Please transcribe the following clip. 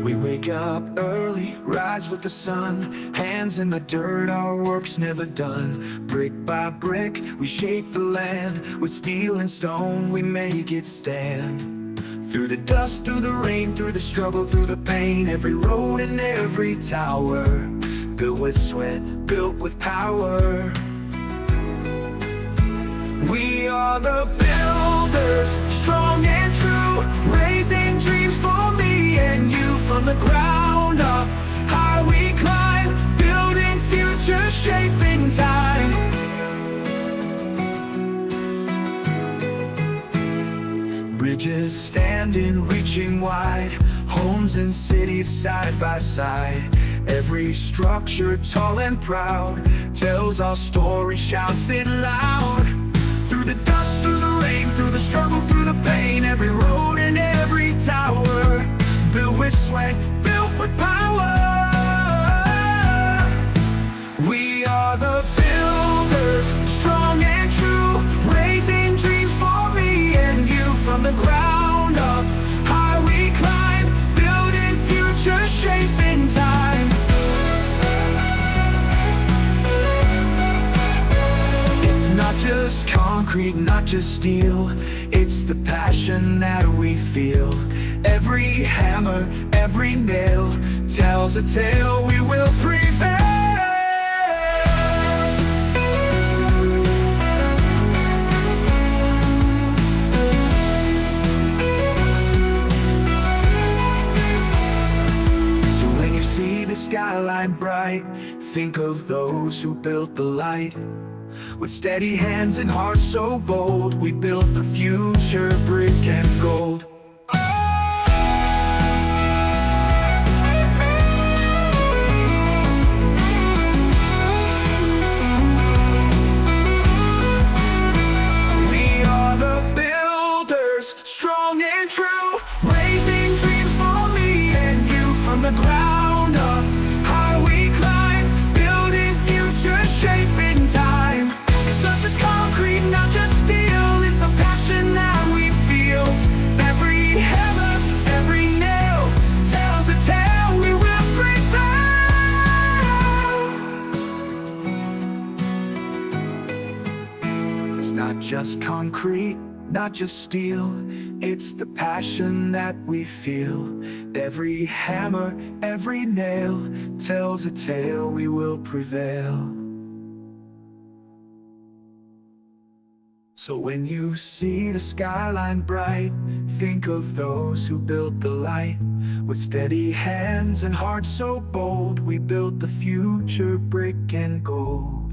We wake up early, rise with the sun, hands in the dirt, our work's never done. Brick by brick, we shape the land, with steel and stone we make it stand. Through the dust, through the rain, through the struggle, through the pain, every road and every tower, built with sweat, built with power. We are the builders, strong and true, raising dreams for me and you. From the ground up, high we climb, building future, shaping time. Bridges standing, reaching wide, homes and cities side by side. Every structure tall and proud tells our story, shouts it loud. Through the dust, through the rain, through the struggle, through the pain, every road and every tower, built with sweat, built with power. We are the builders, strong and true, raising dreams for me and you. From the ground up, high we climb, building future, shaping time. It's not just concrete, not just steel, it's the passion that we feel. Every hammer, every nail tells a tale, we will prevail. So when you see the skyline bright, think of those who built the light. With steady hands and hearts so bold, we built the future, brick and gold. We are the builders, strong and true, raising dreams for me and you. From the ground up, high we climb, building future, shaping time. It's not just concrete, not just steel, it's the passion that we feel. Every hammer, every nail tells a tale, we will prevail. It's not just concrete, not just steel, it's the passion that we feel. Every hammer, every nail tells a tale, we will prevail. So when you see the skyline bright, think of those who built the light. With steady hands and hearts so bold, we built the future, brick and gold.